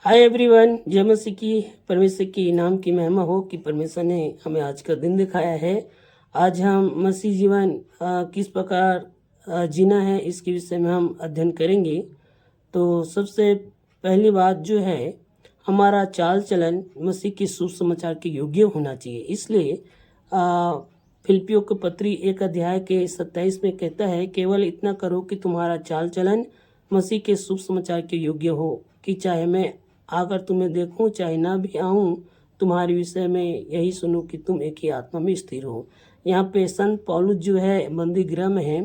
Hi everyone, जय मसीह की। परमेश्वर की नाम की महिमा हो कि परमेश्वर ने हमें आज का दिन दिखाया है। आज हम मसीह जीवन किस प्रकार जीना है इसके विषय में हम अध्ययन करेंगे। तो सबसे पहली बात जो है, हमारा चाल चलन मसीह के शुभ समाचार के योग्य होना चाहिए। इसलिए फिलिपियों के पत्री 1 अध्याय के 27 में कहता है, केवल इतना करो कि तुम्हारा चाल चलन मसीह के शुभ समाचार के योग्य हो, कि चाहे मैं आकर तुम्हें देखूं चाहे ना भी आऊं, तुम्हारे विषय में यही सुनो कि तुम एक ही आत्मा में स्थिर हो। यहाँ पे संत पौलुस जो है बंदी गृह में है,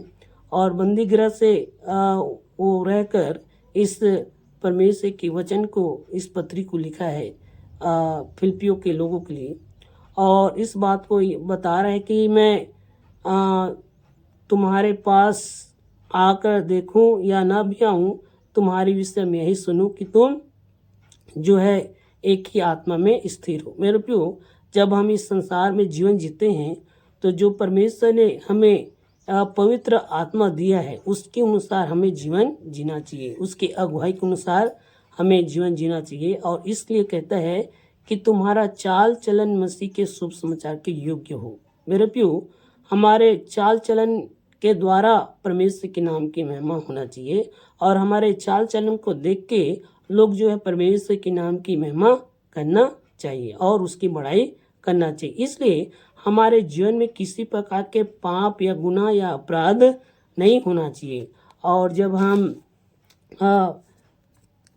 और बंदी गृह से वो रहकर इस परमेश्वर के वचन को, इस पत्री को लिखा है फिलिपियों के लोगों के लिए। और इस बात को बता रहा है कि मैं तुम्हारे पास आकर देखूं या ना भी आऊं, तुम्हारे विषय में यही सुनूं कि तुम जो है एक ही आत्मा में स्थिर हो। मेरे प्रियो, जब हम इस संसार में जीवन जीते हैं तो जो परमेश्वर ने हमें पवित्र आत्मा दिया है उसके अनुसार हमें जीवन जीना चाहिए, उसके अगुवाई के अनुसार हमें जीवन जीना चाहिए। और इसलिए कहता है कि तुम्हारा चाल चलन मसीह के शुभ समाचार के योग्य हो। मेरे प्रियो, हमारे चाल चलन के द्वारा परमेश्वर के नाम की महिमा होना चाहिए, और हमारे चाल चलन को देख के लोग जो है परमेश्वर के नाम की महिमा करना चाहिए और उसकी बड़ाई करना चाहिए। इसलिए हमारे जीवन में किसी प्रकार के पाप या गुनाह या अपराध नहीं होना चाहिए। और जब हम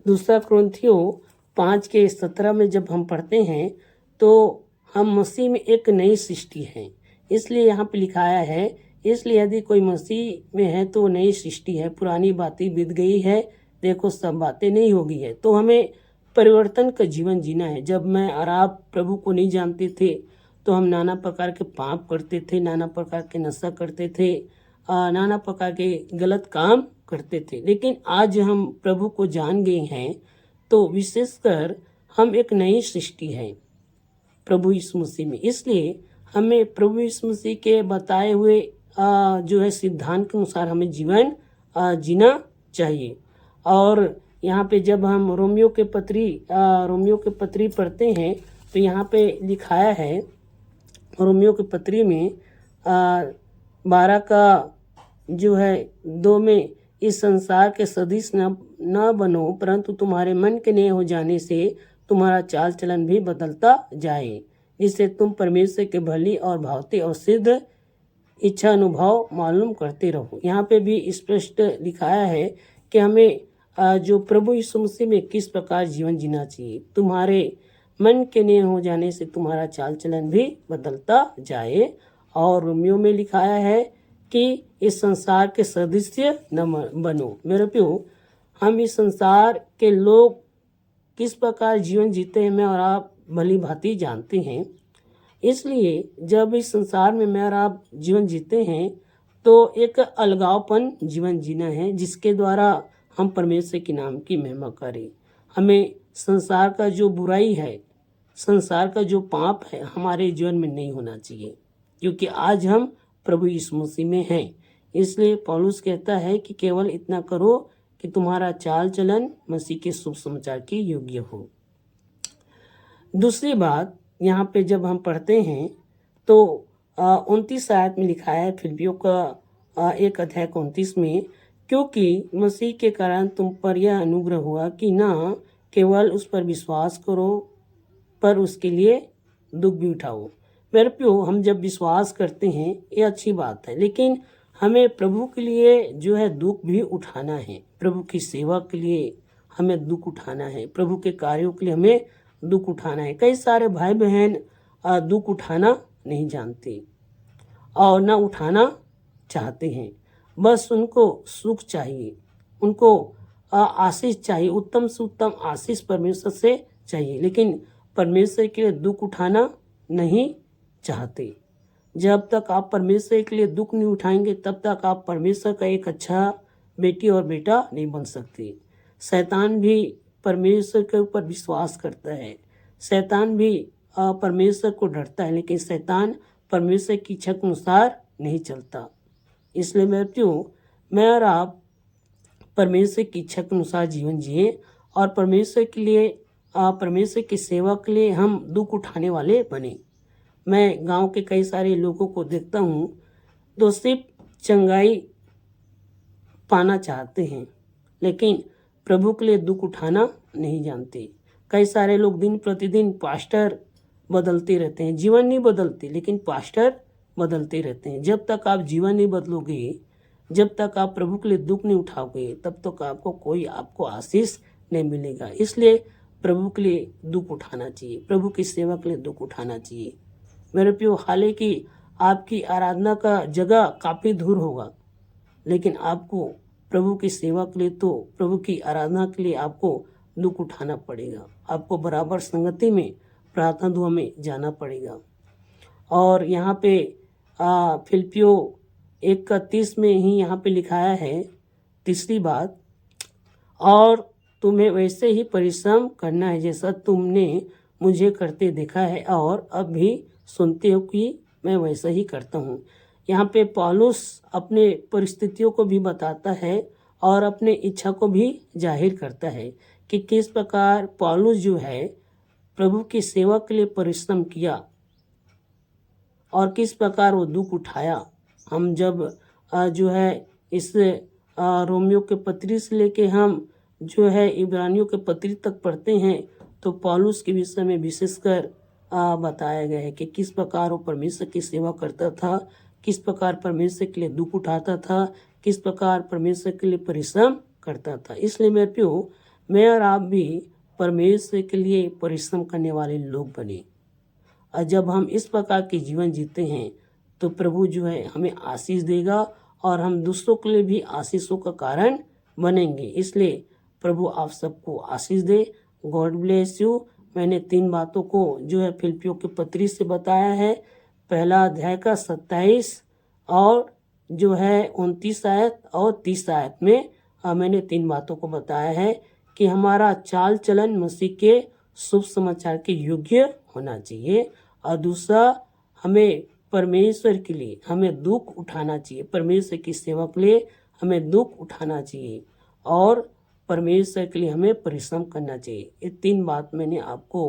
2 कुरिन्थियों 5:17 में जब हम पढ़ते हैं तो हम मसीह में एक नई सृष्टि हैं। इसलिए यहाँ पे लिखाया है, इसलिए यदि कोई मसीह में है तो नई सृष्टि है, पुरानी बातें बीत गई है, देखो सब बातें नहीं हो गई है। तो हमें परिवर्तन का जीवन जीना है। जब मैं और आप प्रभु को नहीं जानते थे तो हम नाना प्रकार के पाप करते थे, नाना प्रकार के नशा करते थे, नाना प्रकार के गलत काम करते थे। लेकिन आज हम प्रभु को जान गए हैं तो विशेषकर हम एक नई सृष्टि है प्रभु यीशु मसीह में। इसलिए हमें प्रभु यीशु मसीह के बताए हुए जो है सिद्धांत के अनुसार हमें जीवन जीना चाहिए। और यहाँ पे जब हम रोमियो के पत्री पढ़ते हैं तो यहाँ पे लिखाया है, रोमियो के पत्री में 12 का जो है 2 में, इस संसार के सदृश न बनो, परंतु तुम्हारे मन के नए हो जाने से तुम्हारा चाल चलन भी बदलता जाए, जिससे तुम परमेश्वर के भली और भावती और सिद्ध इच्छा अनुभव मालूम करते रहो। यहाँ पे भी स्पष्ट लिखाया है कि हमें जो प्रभु यीशु मसीह में किस प्रकार जीवन जीना चाहिए। तुम्हारे मन के नए हो जाने से तुम्हारा चाल चलन भी बदलता जाए। और रोमियो में लिखाया है कि इस संसार के सदस्य न बनो। मेरे प्रियो, हम इस संसार के लोग किस प्रकार जीवन जीते हैं मैं और आप भली भांति जानते हैं। इसलिए जब इस संसार में मैं और आप जीवन जीते हैं तो एक अलगावपन जीवन जीना है, जिसके द्वारा हम परमेश्वर के नाम की महिमा करें। हमें संसार का जो बुराई है, संसार का जो पाप है हमारे जीवन में नहीं होना चाहिए, क्योंकि आज हम प्रभु यीशु मसीह में हैं। इसलिए पौलुस कहता है कि केवल इतना करो कि तुम्हारा चाल चलन मसीह के शुभ समाचार के योग्य हो। दूसरी बात, यहाँ पे जब हम पढ़ते हैं तो 29 आयत में लिखा है, फिलिपियों का 1 अध्याय 29 में, क्योंकि मसीह के कारण तुम पर यह अनुग्रह हुआ कि ना केवल उस पर विश्वास करो पर उसके लिए दुख भी उठाओ। मेरे प्रियो, हम जब विश्वास करते हैं ये अच्छी बात है, लेकिन हमें प्रभु के लिए जो है दुख भी उठाना है। प्रभु की सेवा के लिए हमें दुख उठाना है, प्रभु के कार्यों के लिए हमें दुख उठाना है। कई सारे भाई बहन दुख उठाना नहीं जानते और ना उठाना चाहते हैं। बस उनको सुख चाहिए, उनको आशीष चाहिए, उत्तम से उत्तम आशीष परमेश्वर से चाहिए, लेकिन परमेश्वर के लिए दुख उठाना नहीं चाहते। जब तक आप परमेश्वर के लिए दुख नहीं उठाएंगे तब तक आप परमेश्वर का एक अच्छा बेटी और बेटा नहीं बन सकते। शैतान भी परमेश्वर के ऊपर विश्वास करता है, शैतान भी परमेश्वर को डरता है, लेकिन शैतान परमेश्वर की इच्छा के अनुसार नहीं चलता। इसलिए मैं और आप परमेश्वर की इच्छा के अनुसार जीवन जिए और परमेश्वर के लिए परमेश्वर की सेवा के लिए हम दुख उठाने वाले बने। मैं गांव के कई सारे लोगों को देखता हूँ, तो सिर्फ चंगाई पाना चाहते हैं, लेकिन प्रभु के लिए दुख उठाना नहीं जानते। कई सारे लोग दिन प्रतिदिन पास्टर बदलते रहते हैं, जीवन नहीं बदलते, लेकिन पास्टर बदलते रहते हैं। जब तक आप जीवन नहीं बदलोगे, जब तक आप प्रभु के लिए दुख नहीं उठाओगे, तब तक आपको आशीष नहीं मिलेगा। इसलिए प्रभु के लिए दुख उठाना चाहिए, प्रभु की सेवा के लिए दुख उठाना चाहिए। मेरे प्रियो, हालांकि आपकी आराधना का जगह काफ़ी दूर होगा, लेकिन आपको प्रभु की सेवा के लिए, तो प्रभु की आराधना के लिए आपको दुख उठाना पड़ेगा। आपको बराबर संगति में, प्रार्थना दुआ में जाना पड़ेगा। और यहाँ पे फिलिपियों 1:30 में ही यहाँ पे लिखाया है, तीसरी बात, और तुम्हें वैसे ही परिश्रम करना है जैसा तुमने मुझे करते देखा है और अब भी सुनते हो कि मैं वैसा ही करता हूँ। यहाँ पे पौलुस अपने परिस्थितियों को भी बताता है और अपने इच्छा को भी जाहिर करता है कि किस प्रकार पौलुस जो है प्रभु की सेवा के लिए परिश्रम किया और किस प्रकार वो दुख उठाया। हम जब जो है इस रोमियो के पत्री से लेके हम जो है इब्रानियों के पत्री तक पढ़ते हैं, तो पौलुस के विषय में विशेषकर बताया गया है कि किस प्रकार वो परमेश्वर की सेवा करता था, किस प्रकार परमेश्वर के लिए दुख उठाता था, किस प्रकार परमेश्वर के लिए परिश्रम करता था। इसलिए मेरे प्रियो, मैं और आप भी परमेश्वर के लिए परिश्रम करने वाले लोग बने। और जब हम इस प्रकार के जीवन जीते हैं, तो प्रभु जो है हमें आशीष देगा और हम दूसरों के लिए भी आशीषों का कारण बनेंगे। इसलिए प्रभु आप सबको आशीष दे। God bless you. मैंने 3 बातों को जो है फिलिपियों के पत्री से बताया है। पहला अध्याय का 27 और जो है 29 आयत और 30 आयत में मैंने 3 बातों को बताया है कि हमारा चाल चलन मसीह के शुभ समाचार के योग्य होना चाहिए, और दूसरा, हमें परमेश्वर के लिए हमें दुख उठाना चाहिए, परमेश्वर की सेवा के लिए हमें दुख उठाना चाहिए, और परमेश्वर के लिए हमें परिश्रम करना चाहिए। ये 3 बात मैंने आपको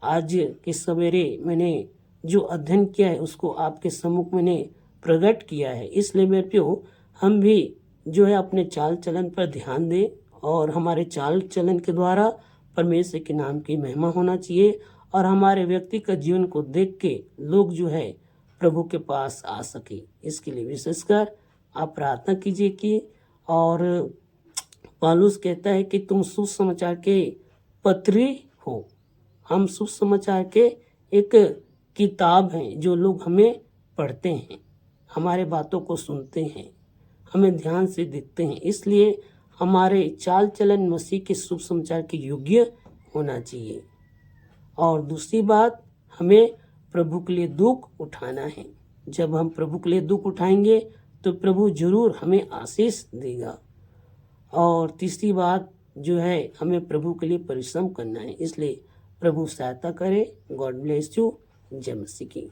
आज के सवेरे मैंने जो अध्ययन किया है उसको आपके सम्मुख मैंने प्रकट किया है। इसलिए मेरे प्रियो, हम भी जो है अपने चाल चलन पर ध्यान दें और हमारे चाल चलन के द्वारा परमेश्वर के नाम की महिमा होना चाहिए, और हमारे व्यक्तिगत जीवन को देख के लोग जो है प्रभु के पास आ सके। इसके लिए विशेषकर आप प्रार्थना कीजिए कि, और पौलुस कहता है कि तुम सुसमाचार के पत्री हो। हम सुसमाचार के एक किताब हैं जो लोग हमें पढ़ते हैं, हमारे बातों को सुनते हैं, हमें ध्यान से देखते हैं। इसलिए हमारे चाल चलन मसीह के शुभ समाचार के योग्य होना चाहिए। और दूसरी बात, हमें प्रभु के लिए दुख उठाना है। जब हम प्रभु के लिए दुख उठाएंगे तो प्रभु जरूर हमें आशीष देगा। और तीसरी बात जो है, हमें प्रभु के लिए परिश्रम करना है। इसलिए प्रभु सहायता करे। God bless you. जय मसीह की।